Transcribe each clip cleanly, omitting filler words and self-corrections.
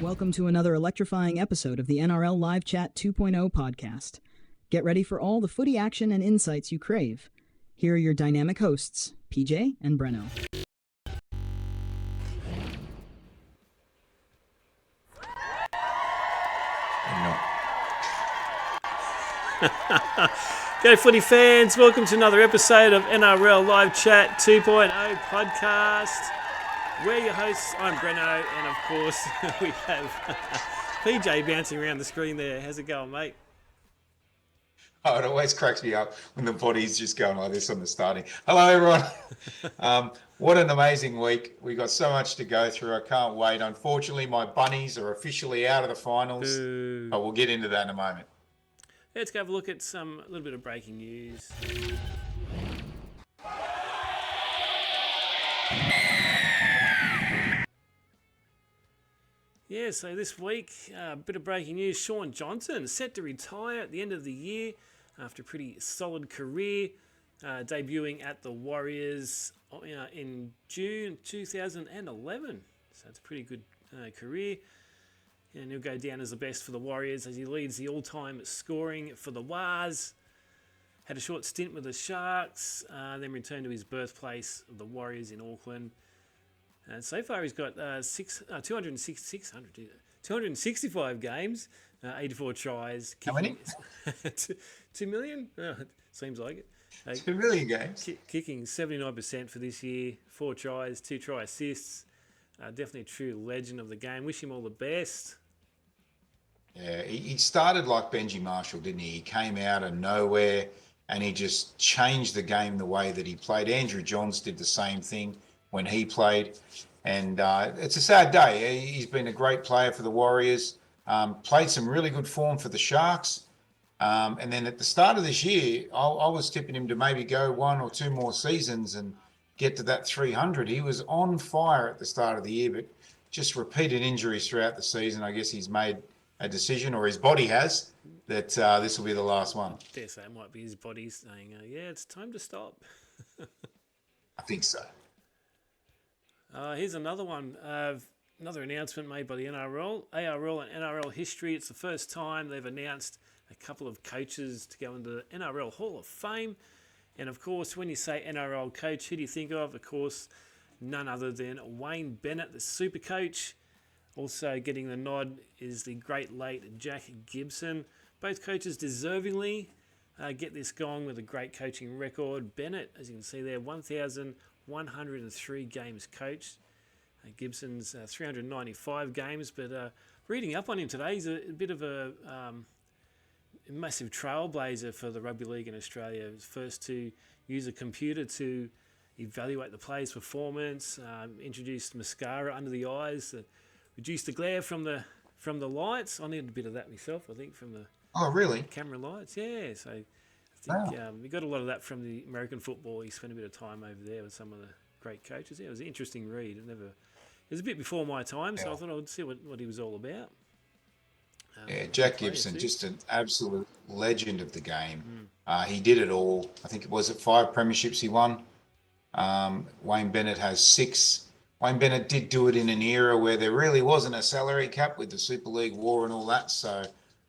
Welcome to another electrifying episode of the NRL Live Chat 2.0 podcast. Get ready for all the footy action and insights you crave. Here are your dynamic hosts, PJ and Breno. Go footy fans, welcome to another episode of NRL Live Chat 2.0 podcast. We're your hosts, I'm Breno, and of course we have PJ bouncing around the screen there. How's it going, mate? Oh, it always cracks me up when the body's just going like this on the starting. Hello, everyone. What an amazing week. We got so much to go through. I can't wait. Unfortunately, my bunnies are officially out of the finals, but we'll get into that in a moment. Let's go have a look at a little bit of breaking news. Yeah, so this week, a bit of breaking news. Shaun Johnson set to retire at the end of the year after a pretty solid career, debuting at the Warriors in June 2011. So it's a pretty good career. And he'll go down as the best for the Warriors as he leads the all-time scoring for the Wars. Had a short stint with the Sharks, then returned to his birthplace, the Warriors in Auckland. And so far he's got 265 games, 84 tries. How many? 2 million? Seems like it. 2 million games. Kicking 79% for this year, 4 tries, 2 try assists. Definitely a true legend of the game. Wish him all the best. Yeah, he started like Benji Marshall, didn't he? He came out of nowhere and he just changed the game the way that he played. Andrew Johns did the same thing when he played. And it's a sad day. He's been a great player for the Warriors, played some really good form for the Sharks. And then at the start of this year, I was tipping him to maybe go 1 or 2 more seasons and get to that 300. He was on fire at the start of the year, but just repeated injuries throughout the season. I guess he's made a decision, or his body has, that this will be the last one. I dare say it might be his body saying, yeah, it's time to stop. I think so. Here's another one. Another announcement made by the NRL. ARL and NRL history. It's the first time they've announced a couple of coaches to go into the NRL Hall of Fame. And of course, when you say NRL coach, who do you think of? Of course, none other than Wayne Bennett, the super coach. Also getting the nod is the great late Jack Gibson. Both coaches deservingly get this going with a great coaching record. Bennett, as you can see there, 1,103 games coached. Gibson's 395 games, but reading up on him today, he's a bit of a massive trailblazer for the rugby league in Australia. He was first to use a computer to evaluate the player's performance, introduced mascara under the eyes, reduced the glare from the lights. I needed a bit of that myself, I think, from the camera lights. Yeah, so I think we got a lot of that from the American football. He spent a bit of time over there with some of the great coaches. Yeah, it was an interesting read. It was a bit before my time, so I thought I would see what he was all about. Jack Gibson, just an absolute legend of the game. He did it all. I think it was 5 premierships he won. Wayne Bennett has 6. Wayne Bennett did do it in an era where there really wasn't a salary cap with the Super League war and all that. So,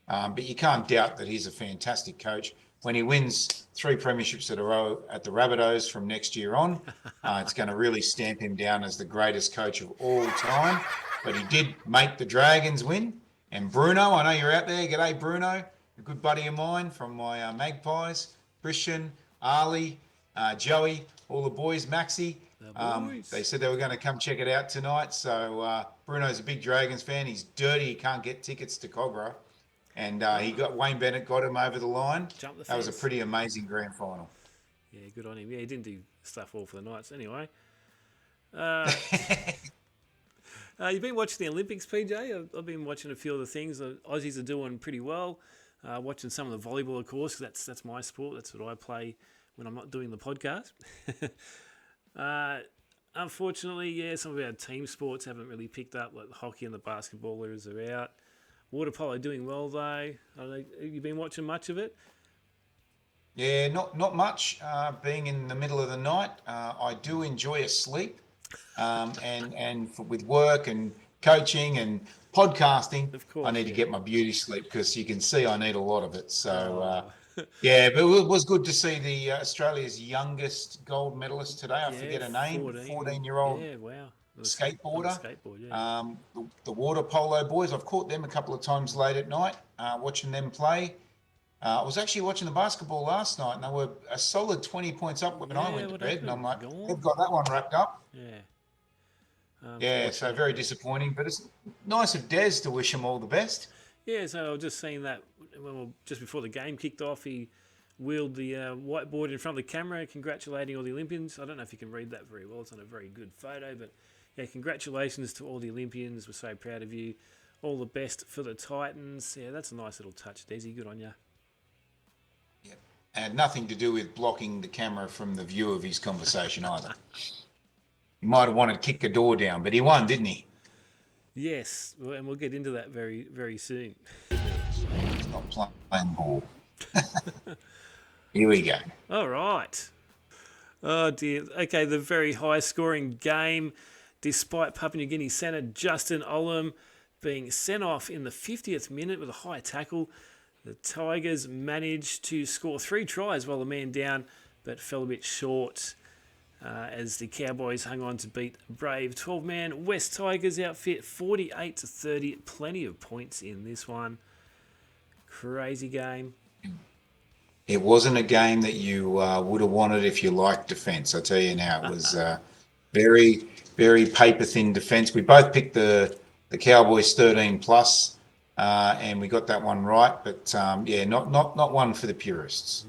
but you can't doubt that he's a fantastic coach. When he wins 3 premierships in a row at the Rabbitohs from next year on, it's going to really stamp him down as the greatest coach of all time. But he did make the Dragons win. And Bruno, I know you're out there. G'day, Bruno, a good buddy of mine from my Magpies. Christian, Ali, Joey, all the boys, Maxi. They said they were going to come check it out tonight. So Bruno's a big Dragons fan. He's dirty. He can't get tickets to Cogra. And Wayne Bennett got him over the line. That was a pretty amazing grand final. Yeah, good on him. Yeah, he didn't do stuff all for the Knights anyway. You've been watching the Olympics, PJ. I've been watching a few of the things. The Aussies are doing pretty well. Watching some of the volleyball, of course, because that's my sport. That's what I play when I'm not doing the podcast. Unfortunately, yeah, some of our team sports haven't really picked up. Like the hockey and the basketballers are out. Water polo doing well though. Have you been watching much of it? Yeah, not much. Being in the middle of the night, I do enjoy a sleep. And with work and coaching and podcasting, Of course, I need to get my beauty sleep because you can see I need a lot of it. So, Oh. yeah, but it was good to see the Australia's youngest gold medalist today. I forget her name, 14-year-old Yeah, wow. On the skateboarder. skateboard, yeah. The water polo boys, I've caught them a couple of times late at night, watching them play. I was actually watching the basketball last night, and they were a solid 20 points up when I went to bed, and I'm like, they've got that one wrapped up. Yeah. Yeah, so very disappointing, but it's nice of Des to wish him all the best. Yeah, so I was just seeing that just before the game kicked off, he wheeled the whiteboard in front of the camera, congratulating all the Olympians. I don't know if you can read that very well. It's not a very good photo, but yeah, congratulations to all the Olympians. We're so proud of you. All the best for the Titans. Yeah, that's a nice little touch, Desi. Good on you. Yeah. And nothing to do with blocking the camera from the view of his conversation either. He might have wanted to kick the door down, but he won, didn't he? Yes, and we'll get into that very, very soon. He's not playing ball. Here we go. All right. Oh, dear. Okay, the very high-scoring game, despite Papua New Guinea centre Justin Olam being sent off in the 50th minute with a high tackle. The Tigers managed to score 3 tries while the man down, but fell a bit short as the Cowboys hung on to beat brave 12-man West Tigers outfit 48-30. Plenty of points in this one. Crazy game. It wasn't a game that you would have wanted if you liked defence. I tell you now, it was very, very paper-thin defence. We both picked the Cowboys 13 plus, and we got that one right. But yeah, not one for the purists.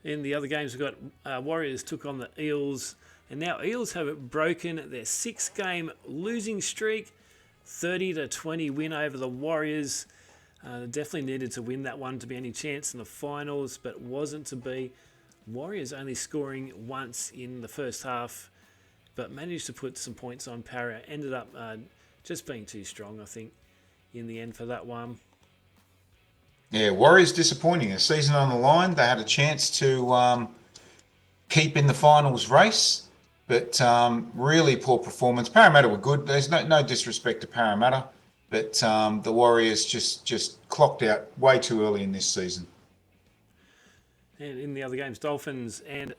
In the other games, we've got Warriors took on the Eels, and now Eels have broken their 6-game losing streak, 30-20 win over the Warriors. Definitely needed to win that one to be any chance in the finals, but wasn't to be. Warriors only scoring once in the first half, but managed to put some points on Para. Ended up just being too strong, I think, in the end for that one. Yeah, Warriors disappointing. A season on the line, they had a chance to keep in the finals race, but really poor performance. Parramatta were good. There's no disrespect to Parramatta, but the Warriors just clocked out way too early in this season. And in the other games, Dolphins and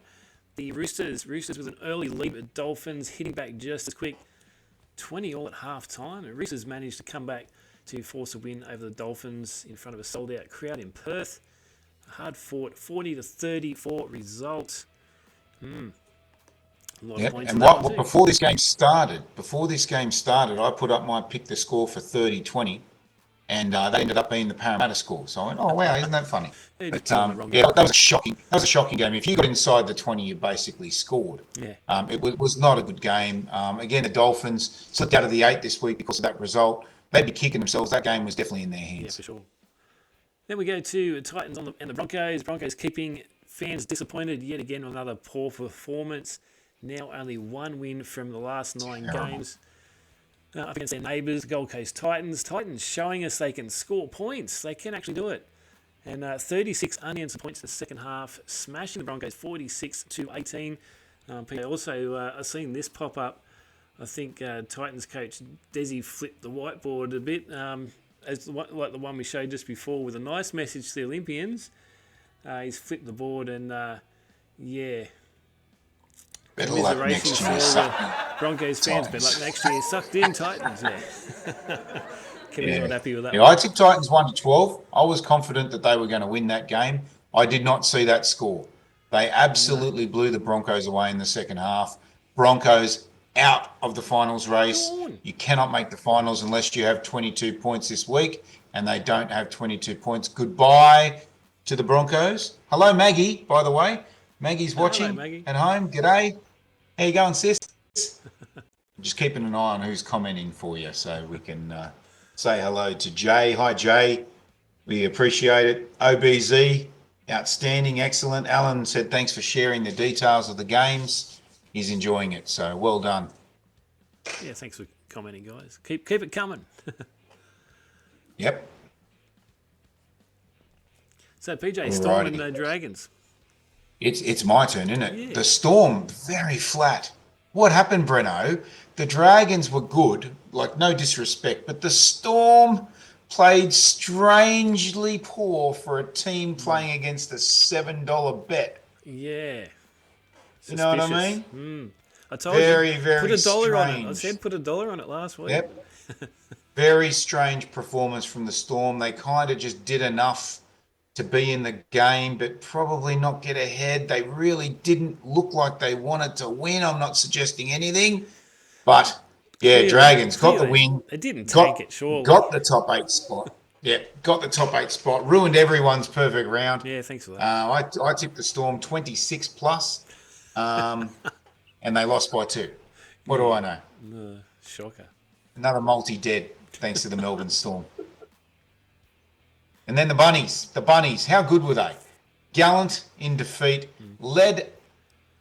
the Roosters. Roosters with an early lead, but Dolphins hitting back just as quick. 20 all at half time. And Roosters managed to come back to force a win over the Dolphins in front of a sold-out crowd in Perth. A hard-fought 40-34 result. A lot of points. And what before this game started, I put up my pick the score for 30-20, and that ended up being the Parramatta score. So I went, oh wow, isn't that funny? But yeah, that was shocking. That was a shocking game. If you got inside the 20, you basically scored. Yeah. It was not a good game. Again, the Dolphins slipped out of the 8 this week because of that result. They'd be kicking themselves. That game was definitely in their hands. Yeah, for sure. Then we go to Titans and the Broncos. Broncos keeping fans disappointed yet again with another poor performance. Now only 1 win from the last 9 games. Up against their neighbours, Gold Coast Titans. Titans showing us they can score points. They can actually do it. And 36 unanswered points in the second half, smashing the Broncos 46-18. People also I've seen this pop up. I think Titans coach Desi flipped the whiteboard a bit, like the one we showed just before, with a nice message to the Olympians. He's flipped the board and, yeah. Better luck next year. The Broncos fans, better luck next year. Sucked in Titans, yeah. Kevin's not happy with that. Yeah, I took Titans 1-12. I was confident that they were going to win that game. I did not see that score. They absolutely blew the Broncos away in the second half. Broncos out of the finals race. You cannot make the finals unless you have 22 points this week, and they don't have 22 points. Goodbye to the Broncos. Hello, Maggie, by the way. Maggie's watching at home. G'day. How you going, sis? Just keeping an eye on who's commenting for you so we can say hello to Jay. Hi, Jay. We appreciate it. OBZ, outstanding, excellent. Alan said thanks for sharing the details of the games. He's enjoying it, so well done. Yeah, thanks for commenting, guys. Keep it coming. Yep. So, PJ, Storm and Dragons. It's my turn, isn't it? Yeah. The Storm, very flat. What happened, Breno? the Dragons were good, like no disrespect, but the Storm played strangely poor for a team playing against a $7 bet. Yeah. You know what I Suspicious. mean? I told Very, you, very put $1 on it. I strange. said put $1 on it last week. Yep. Very strange performance from the Storm. They kind of just did enough to be in the game, but probably not get ahead. They really didn't look like they wanted to win. I'm not suggesting anything, but yeah, Dragons got the win. They didn't tank it, surely. Got the top 8 spot. Yeah, got the top 8 spot. Ruined everyone's perfect round. Yeah, thanks for that. I tipped the Storm 26 plus, and they lost by 2. What do I know? Shocker. Another multi-dead, thanks to the Melbourne Storm. And then the Bunnies. The Bunnies, how good were they? Gallant in defeat, led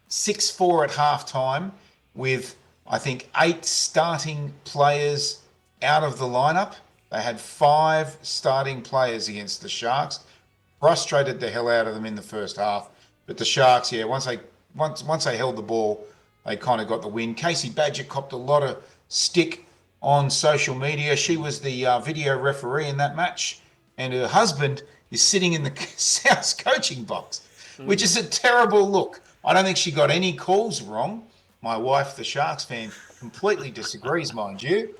6-4 at halftime with, I think, 8 starting players out of the lineup. They had 5 starting players against the Sharks. Frustrated the hell out of them in the first half. But the Sharks, yeah, once they held the ball, they kind of got the win. Casey Badger copped a lot of stick on social media. She was the video referee in that match. And her husband is sitting in the South's coaching box, which is a terrible look. I don't think she got any calls wrong. My wife, the Sharks fan, completely disagrees, mind you.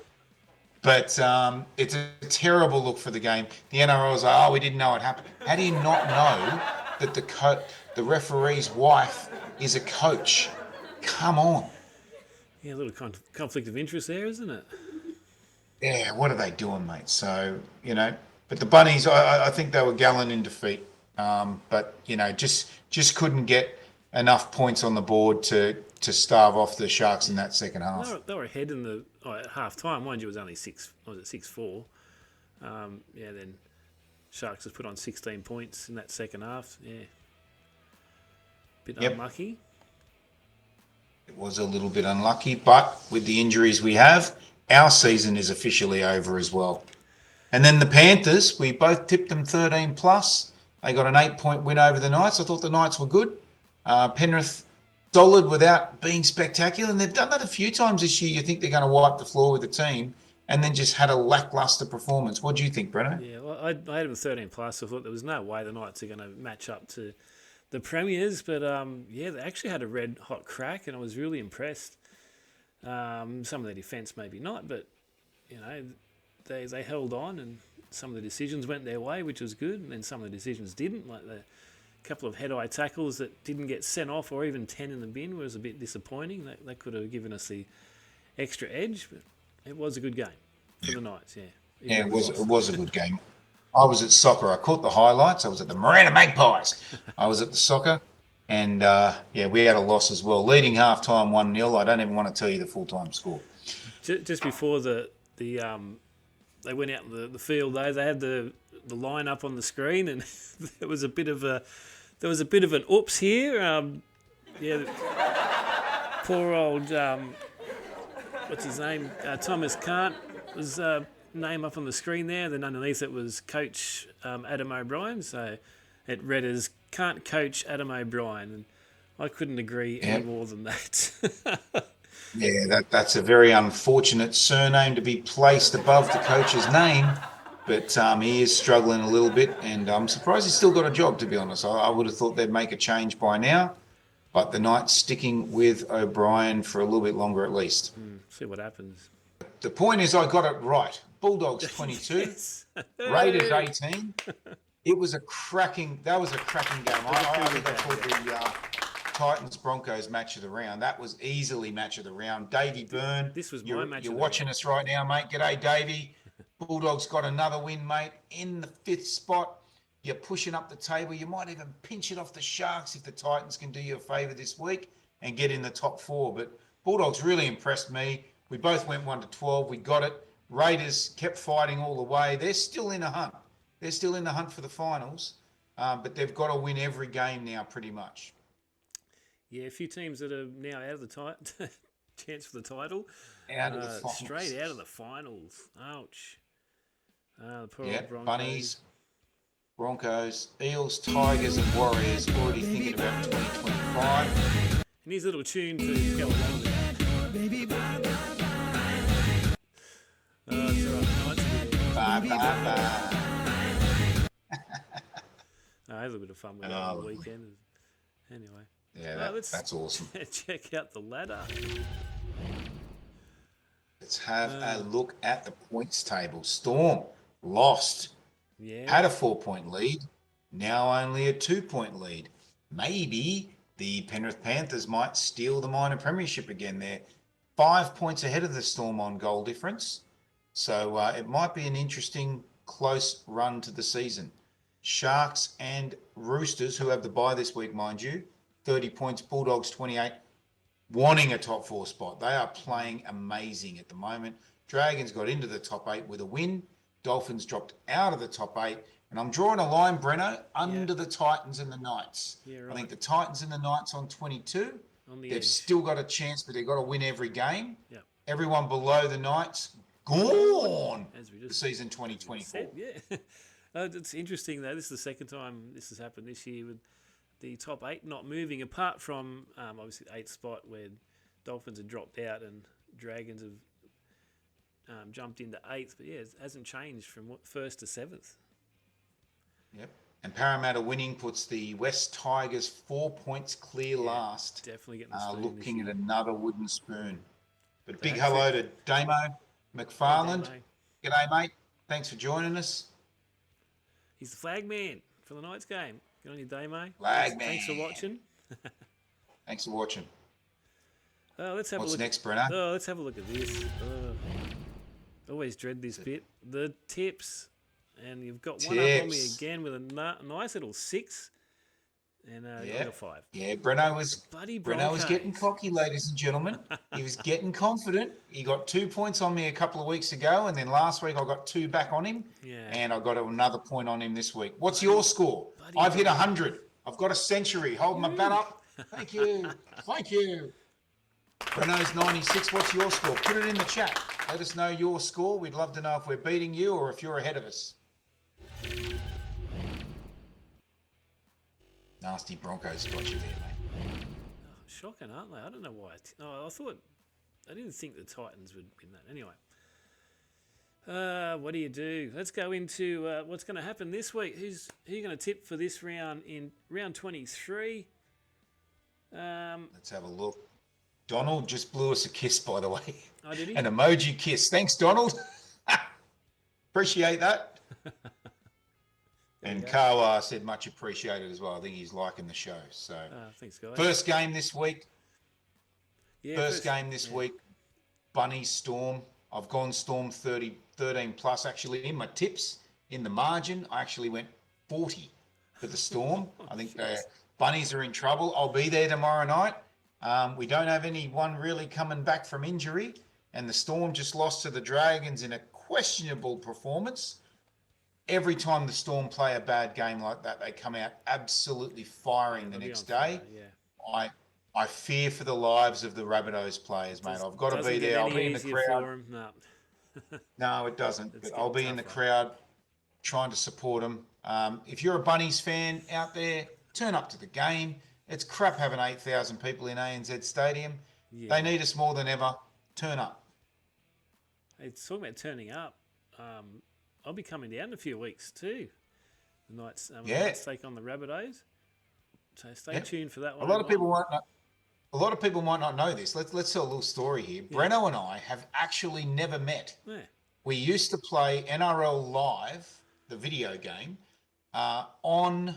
But it's a terrible look for the game. The NRL is like, we didn't know it happened. How do you not know that the referee's wife is a coach? Come on. Yeah, a little conflict of interest there, isn't it? Yeah, what are they doing, mate? So, but the Bunnies, I think they were gallant in defeat. But, just couldn't get enough points on the board to starve off the Sharks in that second half. They were ahead at half time. Mind you, it was only 6-4. Then Sharks has put on 16 points in that second half. Yeah. Bit unlucky. It was a little bit unlucky, but with the injuries we have, our season is officially over as well. And then the Panthers, we both tipped them 13 plus. They got an 8-point win over the Knights. I thought the Knights were good. Penrith solid without being spectacular, and they've done that a few times this year. You think they're going to wipe the floor with the team, and then just had a lackluster performance. What do you think, Breno? Yeah, well, I had them 13 plus. I thought there was no way the Knights are going to match up to the Premiers, but they actually had a red hot crack, and I was really impressed. Some of their defence maybe not, but they held on, and some of the decisions went their way, which was good, and then some of the decisions didn't. Like the couple of head-eye tackles that didn't get sent off, or even 10 in the bin, was a bit disappointing. That could have given us the extra edge, but it was a good game for the Knights. Yeah, it was a good game. I was at soccer. I caught the highlights. I was at the Miranda Magpies. I was at the soccer, and we had a loss as well. Leading half-time 1-0. I don't even want to tell you the full-time score. Just before they went out in the field, they had the line up on the screen, and there was a bit of an oops here. Poor old what's his name? Thomas Cant was name up on the screen there. Then underneath it was Coach Adam O'Brien. So it read as "Can't Coach Adam O'Brien," and I couldn't agree any more than that. Yeah, that's a very unfortunate surname to be placed above the coach's name, but he is struggling a little bit, and I'm surprised he's still got a job, to be honest. I would have thought they'd make a change by now, but the Knights sticking with O'Brien for a little bit longer at least. See what happens. The point is I got it right. Bulldogs 22, Yes. Raiders 18. That was a cracking game. I think I called the Titans-Broncos match of the round. That was easily match of the round. Davey Byrne. This was my match. You're watching us right now, mate. G'day, Davey. Bulldogs got another win, mate. In the 5th spot. You're pushing up the table. You might even pinch it off the Sharks if the Titans can do you a favour this week and get in the top 4. But Bulldogs really impressed me. We both went 1-12. We got it. Raiders kept fighting all the way. They're still in the hunt. They're still in the hunt for the finals. But they've got to win every game now pretty much. Yeah, a few teams that are now out of the chance for the title. Out of the finals. Straight out of the finals. Ouch. The poor old Broncos. Bunnies, Broncos, Eels, Tigers and Warriors already thinking about 2025. And his little tune to go along with that. I had a little bit of fun with that on the weekend. Anyway. Yeah, that's awesome. Check out the ladder. Let's have a look at the points table. Storm lost. Yeah. Had a 4-point lead. Now only a 2-point lead. Maybe the Penrith Panthers might steal the minor premiership again. They're 5 points ahead of the Storm on goal difference. So it might be an interesting, close run to the season. Sharks and Roosters, who have the bye this week, mind you, 30 points, Bulldogs 28, wanting a top 4 spot. They are playing amazing at the moment. Dragons got into the top 8 with a win. Dolphins dropped out of the top 8. And I'm drawing a line, Breno, under the Titans and the Knights. Yeah, right. I think the Titans and the Knights on 22. They've still got a chance, but they've got to win every game. Yep. Everyone below the Knights, gone for season 2024. Yeah. It's interesting, though. This is the second time this has happened this year with the top 8 not moving, apart from obviously the 8th spot where Dolphins have dropped out and Dragons have jumped into 8th. But yeah, it hasn't changed from 1st to 7th. Yep. And Parramatta winning puts the West Tigers 4 points clear last. Definitely getting the spoon looking at this year. another wooden spoon. But big hello to Damo McFarland. G'day, mate. Thanks for joining us. He's the flag man for the Knights game. Good on you, Damo. Flag man. Thanks for watching. Thanks for watching. Let's have What's a look. next, Breno? Let's have a look at this. Always dread this bit. The tips. And you've got one up on me again with a nice little 6. And you got 5. Yeah, Breno was getting cocky, ladies and gentlemen. He was getting confident. He got 2 points on me a couple of weeks ago, and then last week I got 2 back on him, and I got another point on him this week. What's your score? I've hit 100. I've got a century. Hold my bat up. Thank you. Thank you. Breno's 96. What's your score? Put it in the chat. Let us know your score. We'd love to know if we're beating you or if you're ahead of us. Nasty Broncos got you there, mate. Shocking, aren't they? I don't know why. I didn't think the Titans would win that. Anyway, what do you do? Let's go into what's going to happen this week. Who you going to tip for this round in round 23? Let's have a look. Donald just blew us a kiss, by the way. Oh, did he? An emoji kiss. Thanks, Donald. Appreciate that. And Kawa said much appreciated as well. I think he's liking the show. So thanks, guys. First game this week. First game this week. Bunny Storm. I've gone Storm 13 plus. Actually, in my tips, in the margin, I actually went 40 for the Storm. I think the Bunnies are in trouble. I'll be there tomorrow night. We don't have anyone really coming back from injury. And the Storm just lost to the Dragons in a questionable performance. Every time the Storm play a bad game like that, they come out absolutely firing the next day. I fear for the lives of the Rabbitohs players, mate. I've got to be there. I'll be in the crowd. No, it doesn't. But I'll be in the crowd trying to support them. If you're a Bunnies fan out there, turn up to the game. It's crap having 8,000 people in ANZ Stadium. Yeah. They need us more than ever. Turn up. It's talking about turning up. I'll be coming down in a few weeks too. The Knights take on the Rabbitohs. So stay tuned for that one. A lot of people might not know this. Let's tell a little story here. Yeah. Breno and I have actually never met. Yeah. We used to play NRL Live, the video game, on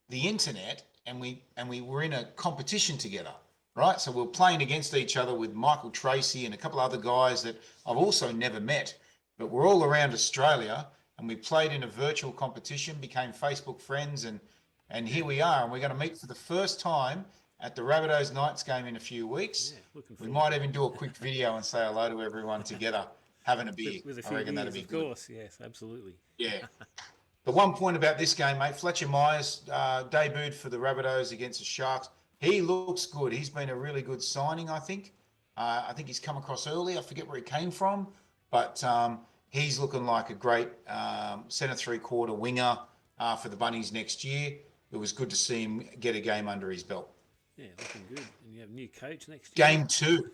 the internet, and we were in a competition together. Right, so we were playing against each other with Michael Tracy and a couple of other guys that I've also never met. But we're all around Australia, and we played in a virtual competition, became Facebook friends, and here we are. And we're going to meet for the first time at the Rabbitohs Knights game in a few weeks. Yeah, we might even do a quick video and say hello to everyone together, having a beer. With a few beers, of course. Yes, absolutely. Yeah. The one point about this game, mate, Fletcher Myers debuted for the Rabbitohs against the Sharks. He looks good. He's been a really good signing, I think. I think he's come across early. I forget where he came from. But he's looking like a great centre three-quarter winger for the Bunnies next year. It was good to see him get a game under his belt. Yeah, looking good. And you have a new coach next year. Game 2.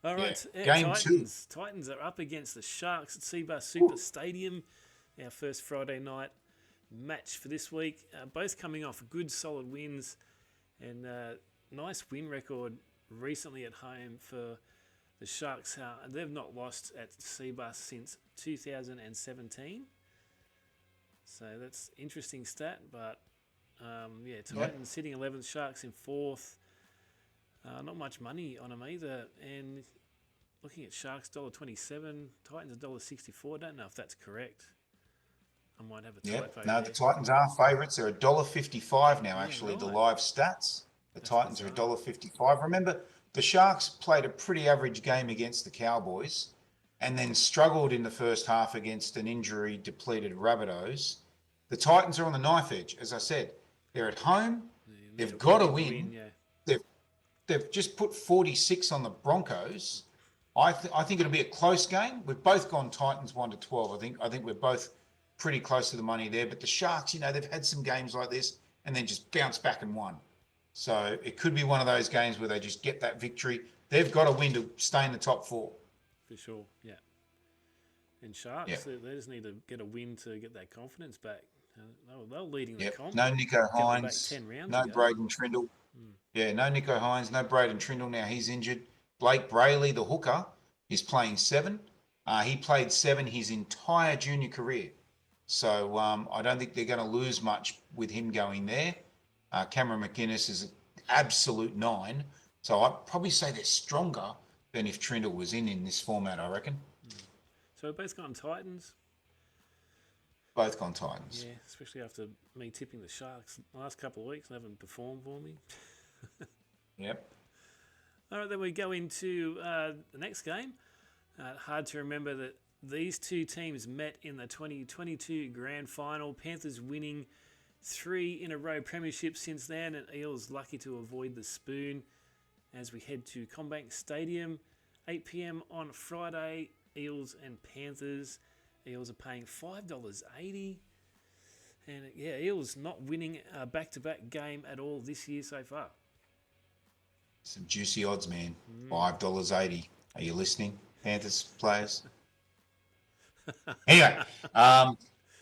All right, Game Titans. Titans are up against the Sharks at Seabus Super Stadium. Our first Friday night match for this week. Both coming off good, solid wins and nice win record recently at home for the Sharks. They've not lost at Seabus since 2017. So that's interesting stat. But Titans sitting 11th, Sharks in 4th. Not much money on them either. And looking at Sharks, $1.27, Titans $1.64. Don't know if that's correct. I might have a typo. No, the Titans are favourites. They're $1.55 now, actually, the live stats. That's Titans are $1.55. Remember, the Sharks played a pretty average game against the Cowboys and then struggled in the first half against an injury-depleted Rabbitohs. The Titans are on the knife edge, as I said. They're at home. They've got to win. They've just put 46 on the Broncos. I think it'll be a close game. We've both gone Titans 1-12. I think we're both pretty close to the money there. But the Sharks, they've had some games like this and then just bounce back and won. So it could be one of those games where they just get that victory. They've got to win to stay in the top 4. For sure, yeah. And Sharks, they just need to get a win to get that confidence back. They were leading the comp. No Nico Hines, 10 rounds no ago. Braden Trindle. No Nico Hines, no Braden Trindle. Now he's injured. Blake Brayley, the hooker, is playing 7. He played 7 his entire junior career. So I don't think they're going to lose much with him going there. Cameron McInnes is an absolute 9. So I'd probably say they're stronger than if Trindle was in this format, I reckon. So we've both gone Titans. Both gone Titans. Yeah, especially after me tipping the Sharks the last couple of weeks. They haven't performed for me. Yep. All right, then we go into the next game. Hard to remember that these two teams met in the 2022 Grand Final. Panthers winning 3 in a row premierships since then, and Eels lucky to avoid the spoon as we head to CommBank Stadium. 8 p.m. on Friday, Eels and Panthers. Eels are paying $5.80. And Eels not winning a back-to-back game at all this year so far. Some juicy odds, man. $5.80. Are you listening, Panthers players? Anyway,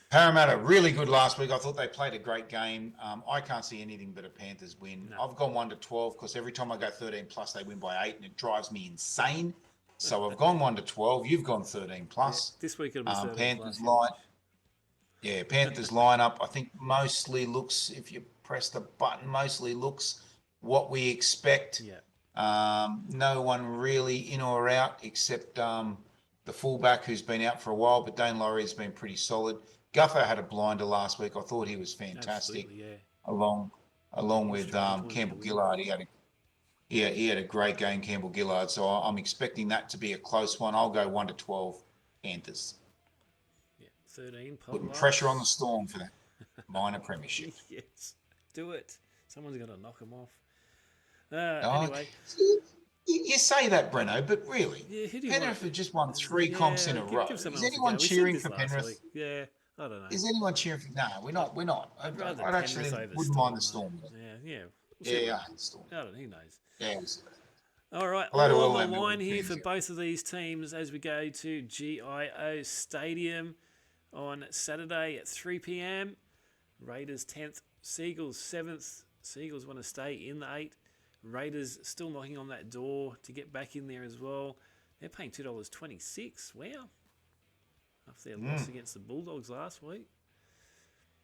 Parramatta, really good last week. I thought they played a great game. I can't see anything but a Panthers win. No. I've gone 1-12 because every time I go 13 plus, they win by 8, and it drives me insane. So I've gone 1-12. You've gone 13 plus. This week it'll be 13 Panthers plus. Panthers lineup, I think mostly looks, if you press the button, mostly looks what we expect. No one really in or out except the fullback who's been out for a while, but Dane Laurie has been pretty solid. Guffer had a blinder last week. I thought he was fantastic. Along with Campbell Gillard. He had a great game, Campbell Gillard. So I'm expecting that to be a close one. I'll go 1-12 Panthers. 13. Putting pressure on the Storm for that minor premiership. Yes, do it. Someone's got to knock them off. Anyway. You say that, Breno, but really, Penrith have just won 3 comps in a row. Is anyone cheering for Penrith? Yeah, I don't know. Is anyone cheering for... No, we're not. I actually wouldn't mind the Storm. Yeah. I hate the Storm. I don't know, who knows? Yeah. All right, all on the line here for both of these teams as we go to GIO Stadium on Saturday at 3 p.m. Raiders 10th, Seagulls 7th. Seagulls want to stay in the 8. Raiders still knocking on that door to get back in there as well. They're paying $2.26. Wow. After their loss against the Bulldogs last week.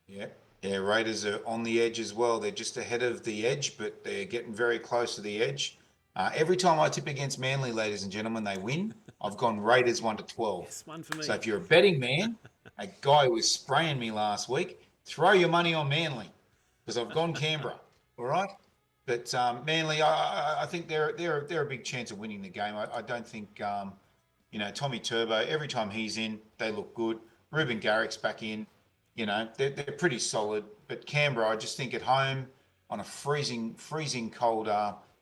Yeah, Raiders are on the edge as well. They're just ahead of the edge, but they're getting very close to the edge. Every time I tip against Manly, ladies and gentlemen, they win. I've gone Raiders 1-12. Yes, one for me. So if you're a betting man, a guy was spraying me last week, throw your money on Manly because I've gone Canberra. All right? But Manly, I think they're a big chance of winning the game. I don't think, Tommy Turbo, every time he's in, they look good. Ruben Garrick's back in. They're pretty solid. But Canberra, I just think at home on a freezing cold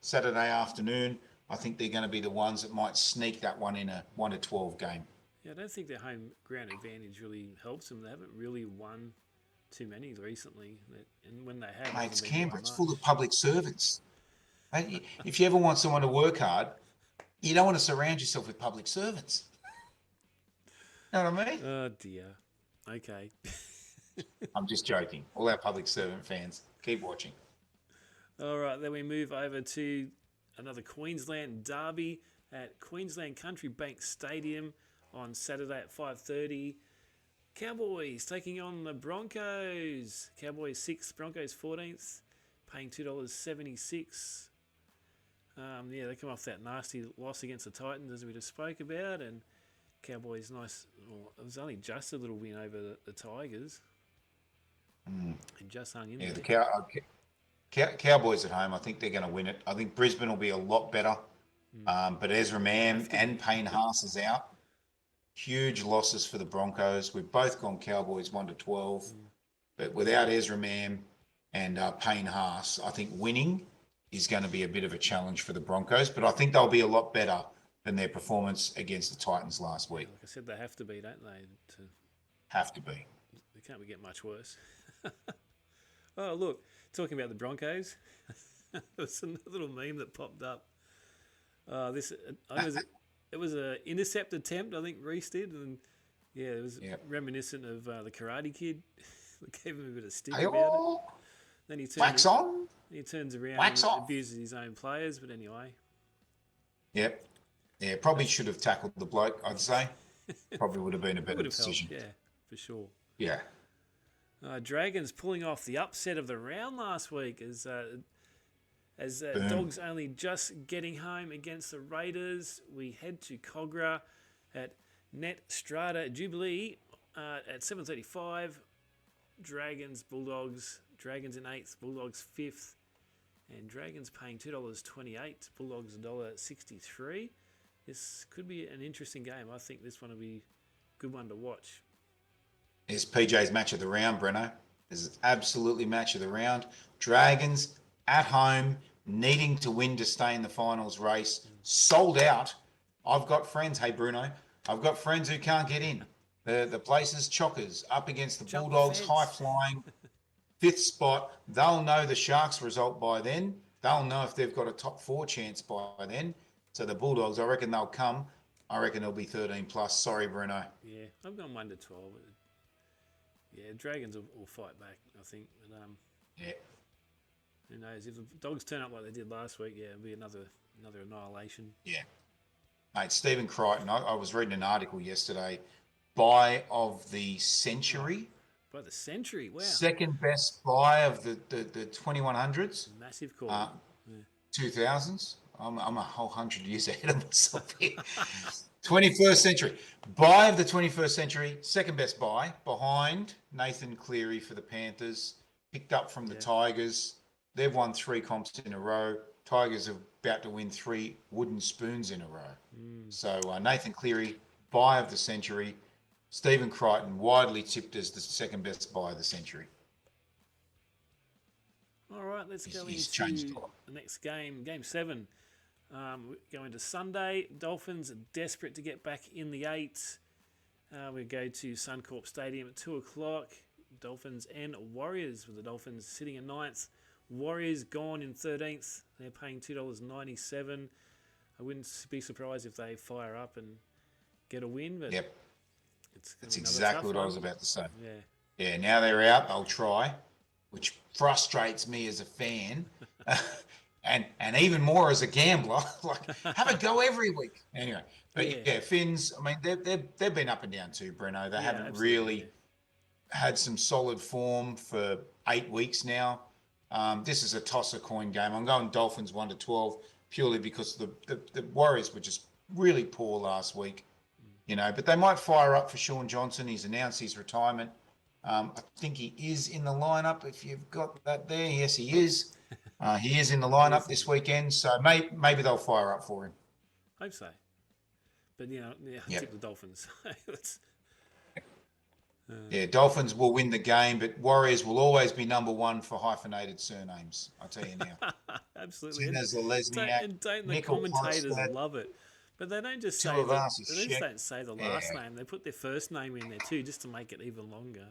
Saturday afternoon, I think they're going to be the ones that might sneak that one in a 1-12 game. Yeah, I don't think their home ground advantage really helps them. They haven't really won too many recently, and when they have, mate, it's Canberra. It's full of public servants. If you ever want someone to work hard, You don't want to surround yourself with public servants. Know what I mean? Oh, dear. Okay. I'm just joking. All our public servant fans, keep watching. All right, then we move over to another Queensland derby at Queensland Country Bank Stadium on Saturday at 5:30. Cowboys taking on the Broncos. Cowboys 6th, Broncos 14th, paying $2.76. They come off that nasty loss against the Titans, as we just spoke about, and Cowboys nice. Well, it was only just a little win over the Tigers, and just hung in there. The Cowboys at home, I think they're going to win it. I think Brisbane will be a lot better, but Ezra Mam and Payne Haas is out. Huge losses for the Broncos. We've both gone Cowboys 1-12, but without Ezra Mam and Payne Haas, I think winning is going to be a bit of a challenge for the Broncos. But I think they'll be a lot better than their performance against the Titans last week. Like I said, they have to be, don't they? Have to be. They can't get much worse. Oh, look, talking about the Broncos, there was a little meme that popped up. It was an intercept attempt, I think Reese did, and it was reminiscent of the Karate Kid. Gave him a bit of stick about it. Then he turns around and abuses his own players, but anyway. Yep. Yeah, probably should have tackled the bloke, I'd say. Probably would have been a better decision. Helped, yeah, for sure. Yeah. Dragons pulling off the upset of the round last week as Dogs only just getting home against the Raiders. We head to Cogra at Net Strata Jubilee at 7:35. Dragons, Bulldogs. Dragons in 8th, Bulldogs 5th. And Dragons paying $2.28, Bulldogs $1.63. This could be an interesting game. I think this one will be a good one to watch. It's PJ's match of the round, Breno. This is absolutely match of the round. Dragons at home, needing to win to stay in the finals race. Sold out. I've got friends, hey Bruno, I've got friends who can't get in. The place is chockers up against the Bulldogs, high flying, 5th spot. They'll know the Sharks result by then. They'll know if they've got a top 4 chance by then. So the Bulldogs, I reckon they'll come. I reckon it'll be 13 plus. Sorry, Bruno. Yeah, I've gone 1-12. Yeah, Dragons will fight back, I think. But, who knows? If the Dogs turn up like they did last week, it'll be another annihilation. Yeah. Mate, Stephen Crichton, I was reading an article yesterday. Buy of the century. By the century, wow. Second best buy of the 2100s. Massive call. 2000s. I'm a whole 100 years ahead of myself here. 21st century. Buy of the 21st century. Second best buy behind Nathan Cleary for the Panthers. Picked up from the Tigers. They've won 3 comps in a row. Tigers are about to win 3 wooden spoons in a row. So Nathan Cleary, buy of the century. Stephen Crichton, widely tipped as the second best buy of the century. All right, let's go into the next game, Game 7. We're going to Sunday. Dolphins are desperate to get back in the 8. We go to Suncorp Stadium at 2 o'clock. Dolphins and Warriors, with the Dolphins sitting in 9th. Warriors gone in 13th. They're paying $2.97. I wouldn't be surprised if they fire up and get a win. But that's exactly what I was about to say. Yeah, now they're out. They'll try, which frustrates me as a fan. And even more as a gambler, like have a go every week. Anyway, but Finns, I mean, they've been up and down too, Breno. They haven't really had some solid form for 8 weeks now. This is a toss-a-coin game. I'm going Dolphins 1-12 purely because the Warriors were just really poor last week, But they might fire up for Sean Johnson. He's announced his retirement. I think he is in the lineup. If you've got that there, yes, he is. He is in the lineup this weekend, so maybe they'll fire up for him. Hope so. But I tip the Dolphins. Dolphins will win the game, but Warriors will always be number 1 for hyphenated surnames. I'll tell you now. Absolutely. And the commentators love it. But they don't just say don't say the last name. They put their first name in there too, just to make it even longer.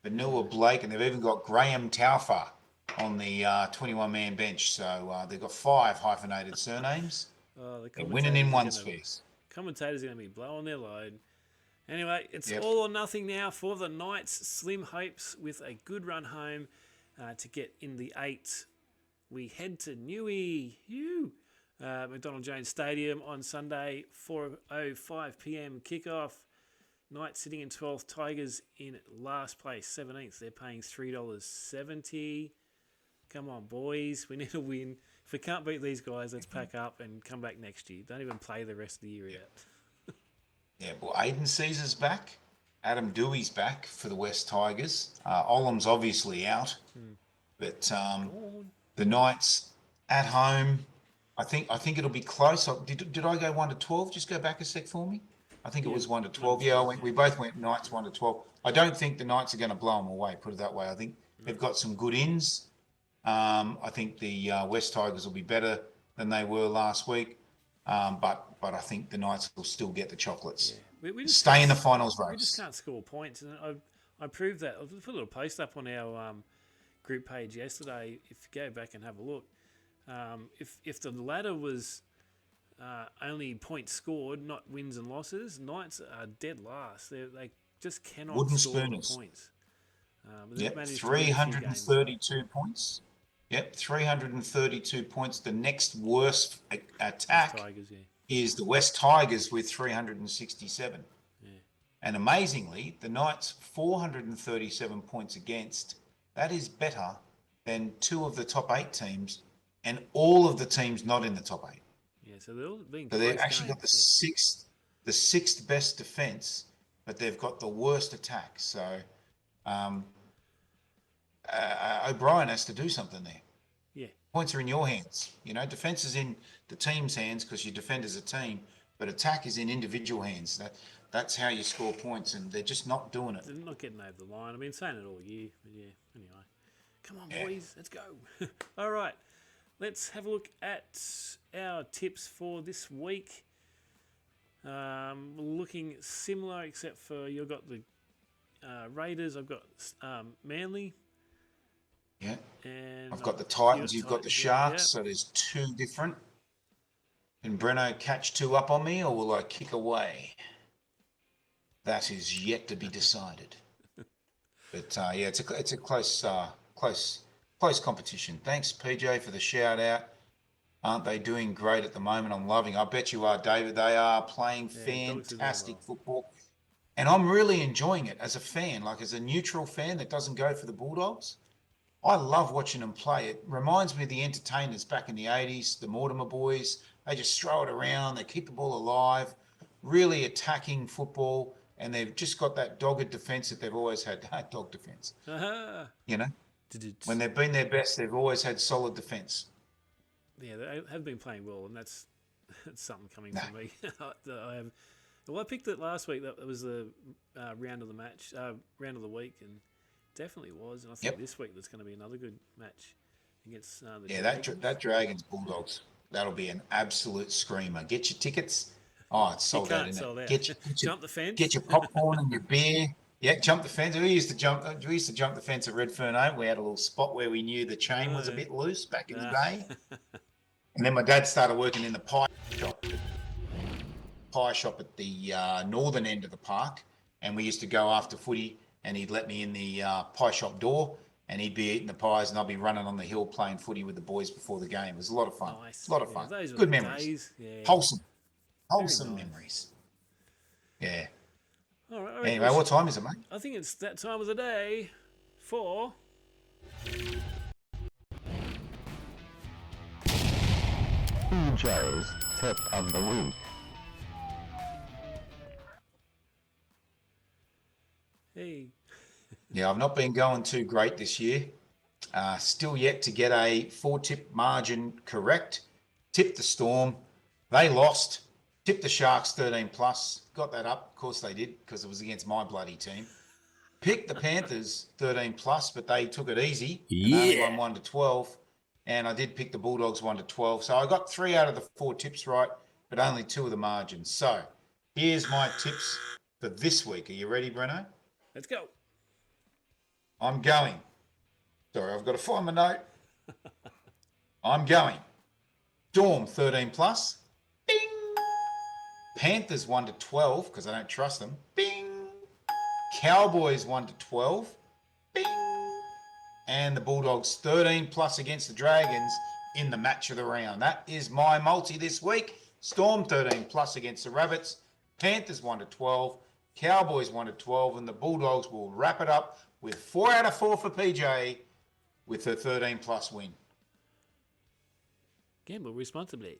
Vanilla Blake, and they've even got Graham Taufa on the 21-man bench. So they've got 5 hyphenated surnames. Oh, the They're winning in one sphere. spheres. Commentators are going to be blowing their load. Anyway, it's Yep. all or nothing now for the Knights. Slim hopes with a good run home to get in the 8. We head to Newey, McDonald Jones Stadium on Sunday, 4:05 p.m. kickoff. Knights sitting in 12th, Tigers in last place, 17th. They're paying $3.70. Come on, boys. We need a win. If we can't beat these guys, let's pack up and come back next year. Don't even play the rest of the year yet. Yeah, well, Aiden Caesar's back. Adam Dewey's back for the West Tigers. Olam's obviously out. But the Knights at home, I think it'll be close. Did I go 1 to 12? Just go back a sec for me. I think it was 1 to 12. Yeah, we both went Knights 1 to 12. I don't think the Knights are going to blow them away, put it that way. I think they've got some good ins. I think the West Tigers will be better than they were last week. But I think the Knights will still get the chocolates. Yeah. We just stay in the finals race. We just can't score points. And I proved that. I put a little post up on our group page yesterday. If you go back and have a look, if the ladder was only points scored, not wins and losses, Knights are dead last. They just cannot score the points. Yep, 332 points. Yep, 332 points. The next worst attack is the West Tigers with 367. Yeah. And amazingly, the Knights 437 points against. That is better than 2 of the top 8 teams and all of the teams not in the top 8. Yeah, so they're all being So they've actually got the sixth best defence, but they've got the worst attack. So O'Brien has to do something there. Yeah. Points are in your hands. Defence is in the team's hands because you defend as a team, but attack is in individual hands. That's how you score points, and they're just not doing it. They're not getting over the line. I've been saying it all year, but yeah, anyway. Come on, boys, let's go. All right, let's have a look at our tips for this week. Looking similar, except for you've got the Raiders. I've got Manly. Yeah. And I've got the Titans. You've got the Sharks. So there's 2 different. Can Breno catch 2 up on me, or will I kick away? That is yet to be decided. But yeah, it's a close competition. Thanks, PJ, for the shout out. Aren't they doing great at the moment? I'm loving. I bet you are, David. They are playing fantastic football, and I'm really enjoying it as a fan. Like as a neutral fan that doesn't go for the Bulldogs, I love watching them play. It reminds me of the entertainers back in the 80s, the Mortimer boys. They just throw it around. They keep the ball alive, really attacking football. And they've just got that dogged defence that they've always had. Dog defence. When they've been their best, they've always had solid defence. Yeah, they have been playing well, and that's something coming from me. I picked it last week. That was the round of the week, and definitely was. And I think this week there's going to be another good match against the Dragons. that Dragons Bulldogs, that'll be an absolute screamer. Get your tickets. Oh, it's sold out, isn't it? Jump the fence. Get your popcorn and your beer. Yeah, jump the fence. We used to jump the fence at Redfern Oak. We had a little spot where we knew the chain was a bit loose back in the day. And then my dad started working in the pie shop at the northern end of the park. And we used to go after footy, and he'd let me in the pie shop door, and he'd be eating the pies, and I'd be running on the hill playing footy with the boys before the game. It was a lot of fun. Nice. A lot of fun. Good memories. Yeah. Wholesome memories. Yeah. All right, anyway, what time is it, mate? I think it's that time of the day for PJ's Tip of the Week. Hey. Yeah, I've not been going too great this year. Still yet to get a 4-tip margin correct. Tipped the Storm. They lost. Tipped the Sharks 13 plus. Got that up. Of course they did, because it was against my bloody team. Picked the Panthers 13 plus, but they took it easy. Yeah. Only won 1 to 12. And I did pick the Bulldogs 1 to 12. So I got 3 out of the 4 tips right, but only 2 of the margins. So here's my tips for this week. Are you ready, Breno? Let's go. I'm going. Sorry, I've got to find my note. I'm going. Storm 13 plus. Panthers 1-12 because I don't trust them. Bing. Cowboys 1-12. Bing. And the Bulldogs 13+ against the Dragons in the match of the round. That is my multi this week. Storm 13+ against the Rabbits. Panthers 1-12. Cowboys 1-12. And the Bulldogs will wrap it up with 4 out of 4 for PJ with her 13+ win. Gamble responsibly.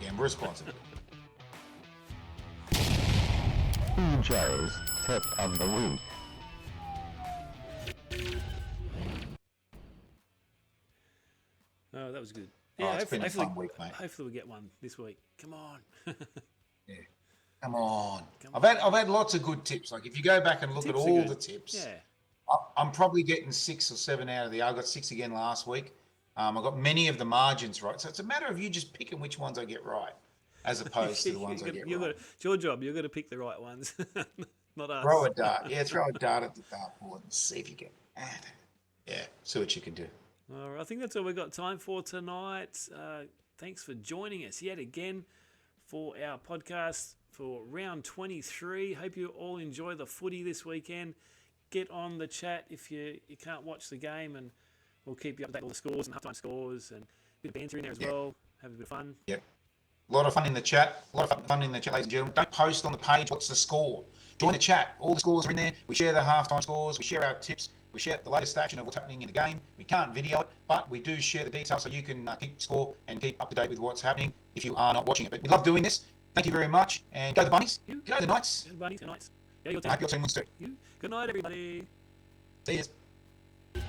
Gamble responsibly. PJ's tip of the week. Oh, that was good. Yeah, it's been a fun week, mate. Hopefully we get one this week. Come on. Yeah. Come on. I've had lots of good tips. Like if you go back and look at all the tips, yeah, I'm probably getting 6 or 7 out of the. I got 6 again last week. I got many of the margins right, so it's a matter of you just picking which ones I get right, as opposed to the ones I get right. It's your job. You've got to pick the right ones, not us. Throw a dart. Yeah, throw a dart at the dartboard and see if you can. Yeah, see what you can do. All right, I think that's all we've got time for tonight. Thanks for joining us yet again for our podcast for round 23. Hope you all enjoy the footy this weekend. Get on the chat if you can't watch the game, and we'll keep you updated on all the scores and halftime scores and a bit of banter in there as well. Have a bit of fun. Yep. A lot of fun in the chat. Ladies and gentlemen. Don't post on the page what's the score. Join the chat. All the scores are in there. We share the halftime scores. We share our tips. We share the latest action of what's happening in the game. We can't video it, but we do share the details so you can keep score and keep up to date with what's happening if you are not watching it. But we love doing this. Thank you very much. And go the Bunnies. Go the Knights. Go the Bunnies. Go Knights. Go your I hope your team wins too. Good night, everybody. See you.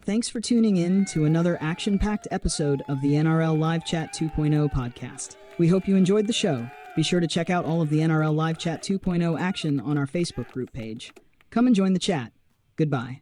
Thanks for tuning in to another action-packed episode of the NRL Live Chat 2.0 podcast. We hope you enjoyed the show. Be sure to check out all of the NRL Live Chat 2.0 action on our Facebook group page. Come and join the chat. Goodbye.